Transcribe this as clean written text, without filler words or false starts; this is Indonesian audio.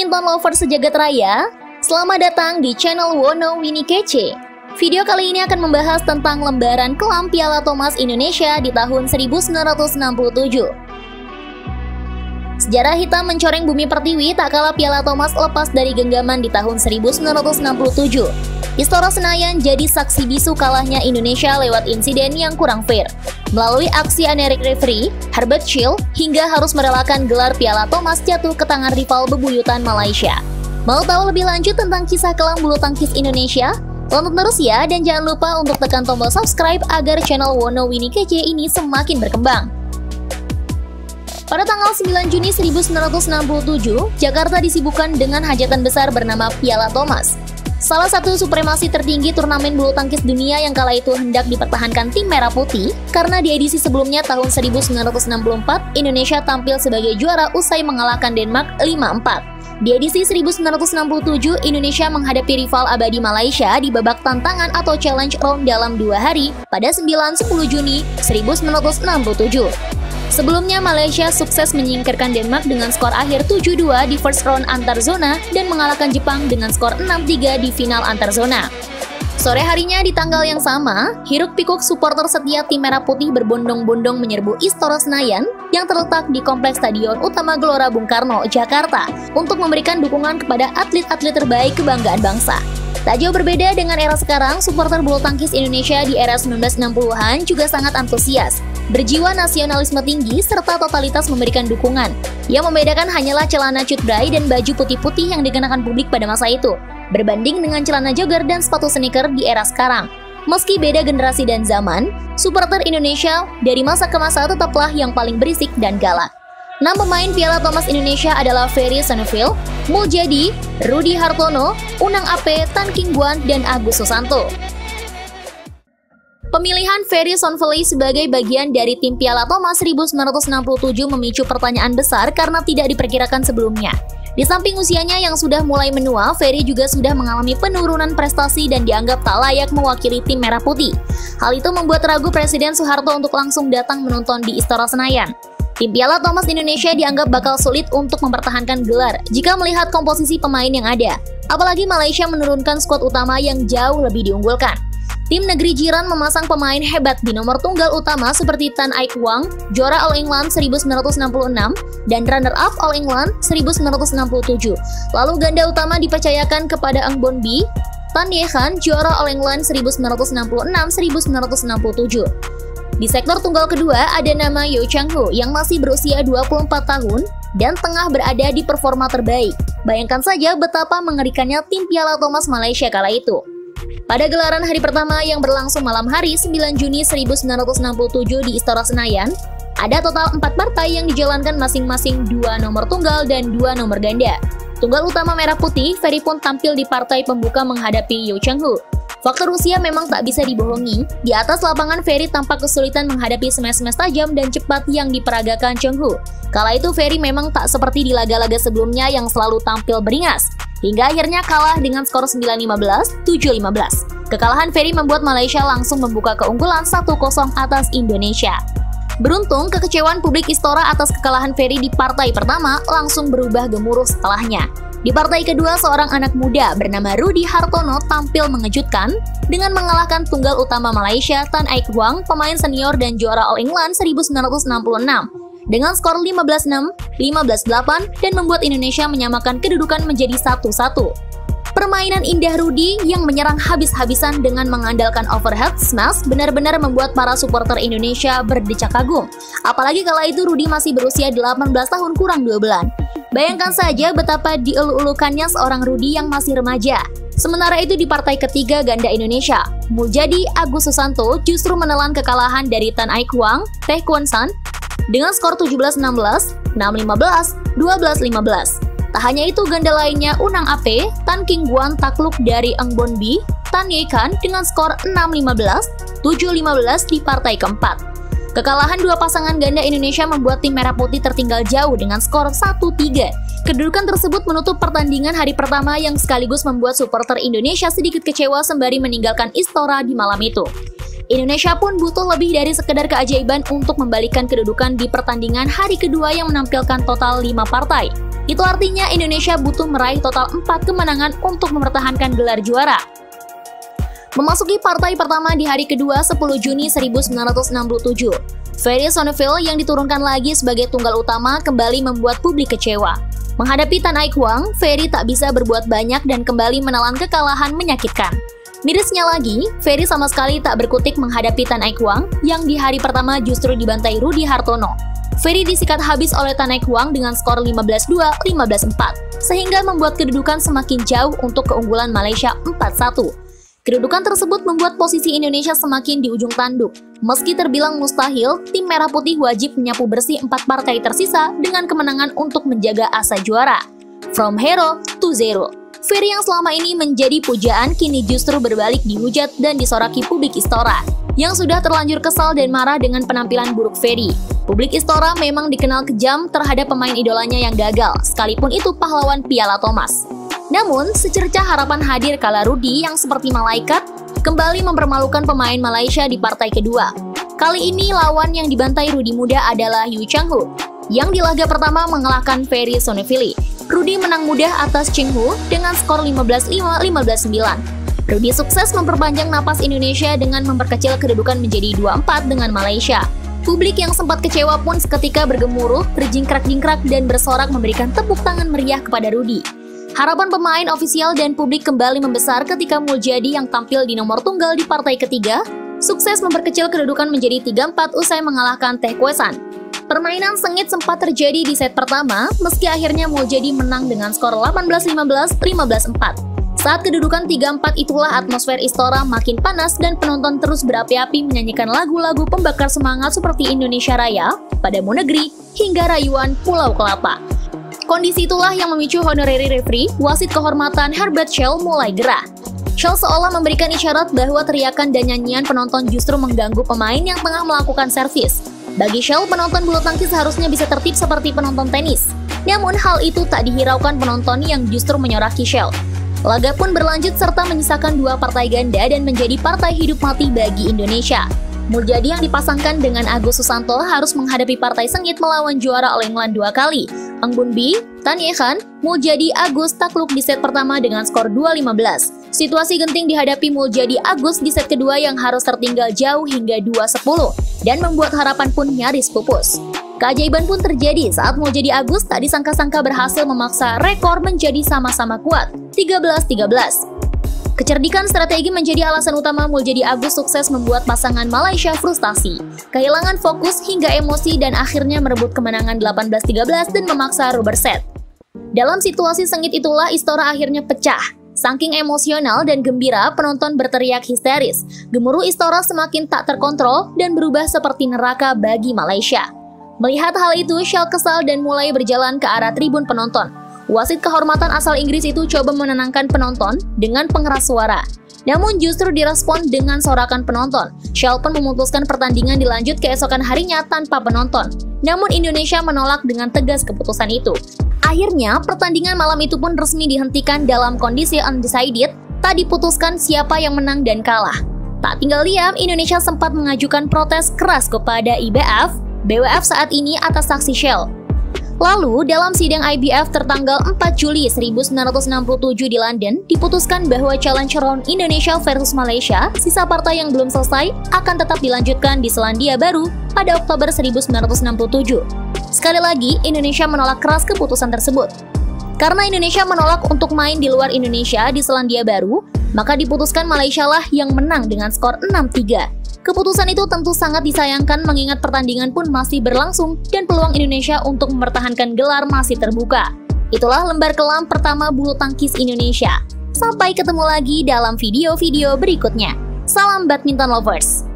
Badminton lover sejagat raya, selamat datang di channel Wono Winnie Kece. Video kali ini akan membahas tentang lembaran kelam Piala Thomas Indonesia di tahun 1967. Sejarah hitam mencoreng bumi pertiwi tak kalah Piala Thomas lepas dari genggaman di tahun 1967. Istora Senayan jadi saksi bisu kalahnya Indonesia lewat insiden yang kurang fair. Melalui aksi anerik referee, Herbert Schill hingga harus merelakan gelar Piala Thomas jatuh ke tangan rival bebuyutan Malaysia. Mau tahu lebih lanjut tentang kisah kelam bulu tangkis Indonesia? Tonton terus ya, dan jangan lupa untuk tekan tombol subscribe agar channel Wono Winnie Kece ini semakin berkembang. Pada tanggal 9 Juni 1967, Jakarta disibukkan dengan hajatan besar bernama Piala Thomas. Salah satu supremasi tertinggi turnamen bulu tangkis dunia yang kala itu hendak dipertahankan tim merah putih karena di edisi sebelumnya tahun 1964, Indonesia tampil sebagai juara usai mengalahkan Denmark 5-4. Di edisi 1967, Indonesia menghadapi rival abadi Malaysia di babak tantangan atau challenge round dalam 2 hari pada 9-10 Juni 1967. Sebelumnya, Malaysia sukses menyingkirkan Denmark dengan skor akhir 7-2 di first round antar zona dan mengalahkan Jepang dengan skor 6-3 di final antar zona. Sore harinya di tanggal yang sama, hiruk-pikuk supporter setia tim merah putih berbondong-bondong menyerbu Istora Senayan yang terletak di Kompleks Stadion Utama Gelora Bung Karno, Jakarta untuk memberikan dukungan kepada atlet-atlet terbaik kebanggaan bangsa. Tak jauh berbeda dengan era sekarang, supporter bulu tangkis Indonesia di era 1960-an juga sangat antusias, berjiwa nasionalisme tinggi serta totalitas memberikan dukungan. Yang membedakan hanyalah celana cutbray dan baju putih-putih yang dikenakan publik pada masa itu, berbanding dengan celana jogger dan sepatu sneaker di era sekarang. Meski beda generasi dan zaman, supporter Indonesia dari masa ke masa tetaplah yang paling berisik dan galak. 6 pemain Piala Thomas Indonesia adalah Ferry Sonneville, Muljadi, Rudi Hartono, Unang Ape, Tan King Guan, dan Agus Susanto. Pemilihan Ferry Sonneville sebagai bagian dari tim Piala Thomas 1967 memicu pertanyaan besar karena tidak diperkirakan sebelumnya. Di samping usianya yang sudah mulai menua, Ferry juga sudah mengalami penurunan prestasi dan dianggap tak layak mewakili tim merah putih. Hal itu membuat ragu Presiden Soeharto untuk langsung datang menonton di Istora Senayan. Tim Piala Thomas Indonesia dianggap bakal sulit untuk mempertahankan gelar jika melihat komposisi pemain yang ada. Apalagi Malaysia menurunkan skuad utama yang jauh lebih diunggulkan. Tim negeri jiran memasang pemain hebat di nomor tunggal utama seperti Tan Aik Wang, juara All England 1966, dan runner-up All England 1967. Lalu ganda utama dipercayakan kepada Eng Bon Bee, Tan Ye Khan, juara All England 1966-1967. Di sektor tunggal kedua ada nama Yeo Chang Ho yang masih berusia 24 tahun dan tengah berada di performa terbaik. Bayangkan saja betapa mengerikannya tim Piala Thomas Malaysia kala itu. Pada gelaran hari pertama yang berlangsung malam hari 9 Juni 1967 di Istora Senayan, ada total 4 partai yang dijalankan masing-masing 2 nomor tunggal dan 2 nomor ganda. Tunggal utama merah putih, Ferry pun tampil di partai pembuka menghadapi Yeo Chang Ho. Faktor usia memang tak bisa dibohongi. Di atas lapangan, Ferry tampak kesulitan menghadapi smash-smash tajam dan cepat yang diperagakan Chang Ho. Kala itu Ferry memang tak seperti di laga-laga sebelumnya yang selalu tampil beringas, hingga akhirnya kalah dengan skor 9-15, 7-15. Kekalahan Ferry membuat Malaysia langsung membuka keunggulan 1-0 atas Indonesia. Beruntung, kekecewaan publik Istora atas kekalahan Ferry di partai pertama langsung berubah gemuruh setelahnya. Di partai kedua, seorang anak muda bernama Rudi Hartono tampil mengejutkan dengan mengalahkan tunggal utama Malaysia Tan Aik Wang, pemain senior dan juara All England 1966, dengan skor 15-6, 15-8, dan membuat Indonesia menyamakan kedudukan menjadi 1-1. Permainan indah Rudi yang menyerang habis-habisan dengan mengandalkan overhead smash benar-benar membuat para supporter Indonesia berdecak kagum. Apalagi kala itu Rudi masih berusia 18 tahun kurang 2 bulan. Bayangkan saja betapa dielu-elukannya seorang Rudi yang masih remaja. Sementara itu di partai ketiga ganda Indonesia, Muljadi, Agus Susanto justru menelan kekalahan dari Tan Aik Wang, Teh Kwon San dengan skor 17-16, 6-15, 12-15. Tak hanya itu, ganda lainnya Unang Ape, Tan King Guan takluk dari Eng Bon Bee, Tan Ye Khan dengan skor 6-15, 7-15 di partai keempat. Kekalahan dua pasangan ganda Indonesia membuat tim merah putih tertinggal jauh dengan skor 1-3. Kedudukan tersebut menutup pertandingan hari pertama yang sekaligus membuat supporter Indonesia sedikit kecewa sembari meninggalkan Istora di malam itu. Indonesia pun butuh lebih dari sekedar keajaiban untuk membalikkan kedudukan di pertandingan hari kedua yang menampilkan total 5 partai. Itu artinya Indonesia butuh meraih total 4 kemenangan untuk mempertahankan gelar juara. Memasuki partai pertama di hari kedua 10 Juni 1967, Ferry Sonneville yang diturunkan lagi sebagai tunggal utama kembali membuat publik kecewa. Menghadapi Tan Ai Kwang, Ferry tak bisa berbuat banyak dan kembali menelan kekalahan menyakitkan. Mirisnya lagi, Ferry sama sekali tak berkutik menghadapi Tan Ai Kwang yang di hari pertama justru dibantai Rudi Hartono. Ferry disikat habis oleh Tan Ai Kwang dengan skor 15-2, 15-4, sehingga membuat kedudukan semakin jauh untuk keunggulan Malaysia 4-1. Kedudukan tersebut membuat posisi Indonesia semakin di ujung tanduk. Meski terbilang mustahil, tim Merah Putih wajib menyapu bersih 4 partai tersisa dengan kemenangan untuk menjaga asa juara. From hero to zero. Ferry yang selama ini menjadi pujaan kini justru berbalik dihujat dan disoraki publik Istora, yang sudah terlanjur kesal dan marah dengan penampilan buruk Ferry. Publik Istora memang dikenal kejam terhadap pemain idolanya yang gagal, sekalipun itu pahlawan Piala Thomas. Namun, secercah harapan hadir kala Rudi yang seperti malaikat kembali mempermalukan pemain Malaysia di partai kedua. Kali ini lawan yang dibantai Rudi muda adalah Yu Chang Ho, yang di laga pertama mengalahkan Ferry Sonneville. Rudi menang mudah atas Chang Ho dengan skor 15-5, 15-9. Rudi sukses memperpanjang napas Indonesia dengan memperkecil kedudukan menjadi 2-4 dengan Malaysia. Publik yang sempat kecewa pun seketika bergemuruh, berjingkrak-jingkrak dan bersorak memberikan tepuk tangan meriah kepada Rudi. Harapan pemain, ofisial, dan publik kembali membesar ketika Muljadi yang tampil di nomor tunggal di partai ketiga sukses memperkecil kedudukan menjadi 3-4 usai mengalahkan Teh Kue San. Permainan sengit sempat terjadi di set pertama, meski akhirnya Muljadi menang dengan skor 18-15, 15-4. Saat kedudukan 3-4 itulah atmosfer Istora makin panas dan penonton terus berapi-api menyanyikan lagu-lagu pembakar semangat seperti Indonesia Raya, Padamu Negeri, hingga rayuan Pulau Kelapa. Kondisi itulah yang memicu honorary referee, wasit kehormatan Herbert Schell mulai gerah. Schell seolah memberikan isyarat bahwa teriakan dan nyanyian penonton justru mengganggu pemain yang tengah melakukan servis. Bagi Schell, penonton bulu tangkis seharusnya bisa tertib seperti penonton tenis. Namun hal itu tak dihiraukan penonton yang justru menyoraki Schell. Laga pun berlanjut serta menyisakan 2 partai ganda dan menjadi partai hidup mati bagi Indonesia. Muljadi yang dipasangkan dengan Agus Susanto harus menghadapi partai sengit melawan juara All England 2 kali. Ang Bun Bi, Tan Ye Khan, Muljadi Agus takluk di set pertama dengan skor 2-15. Situasi genting dihadapi Muljadi Agus di set kedua yang harus tertinggal jauh hingga 2-10 dan membuat harapan pun nyaris pupus. Keajaiban pun terjadi saat Muljadi Agus tak disangka-sangka berhasil memaksa rekor menjadi sama-sama kuat, 13-13. Kecerdikan strategi menjadi alasan utama Muljadi Agus sukses membuat pasangan Malaysia frustasi, kehilangan fokus hingga emosi dan akhirnya merebut kemenangan 18-13 dan memaksa rubber set. Dalam situasi sengit itulah Istora akhirnya pecah. Saking emosional dan gembira, penonton berteriak histeris. Gemuruh Istora semakin tak terkontrol dan berubah seperti neraka bagi Malaysia. Melihat hal itu, Schell kesal dan mulai berjalan ke arah tribun penonton. Wasit kehormatan asal Inggris itu coba menenangkan penonton dengan pengeras suara. Namun justru direspon dengan sorakan penonton. Schell pun memutuskan pertandingan dilanjut keesokan harinya tanpa penonton. Namun Indonesia menolak dengan tegas keputusan itu. Akhirnya, pertandingan malam itu pun resmi dihentikan dalam kondisi undecided, tak diputuskan siapa yang menang dan kalah. Tak tinggal diam, Indonesia sempat mengajukan protes keras kepada IBF, BWF saat ini atas saksi Schell. Lalu, dalam sidang IBF tertanggal 4 Juli 1967 di London, diputuskan bahwa challenge round Indonesia versus Malaysia, sisa partai yang belum selesai, akan tetap dilanjutkan di Selandia Baru pada Oktober 1967. Sekali lagi, Indonesia menolak keras keputusan tersebut. Karena Indonesia menolak untuk main di luar Indonesia di Selandia Baru, maka diputuskan Malaysia lah yang menang dengan skor 6-3. Keputusan itu tentu sangat disayangkan mengingat pertandingan pun masih berlangsung dan peluang Indonesia untuk mempertahankan gelar masih terbuka. Itulah lembar kelam pertama bulu tangkis Indonesia. Sampai ketemu lagi dalam video-video berikutnya. Salam badminton lovers!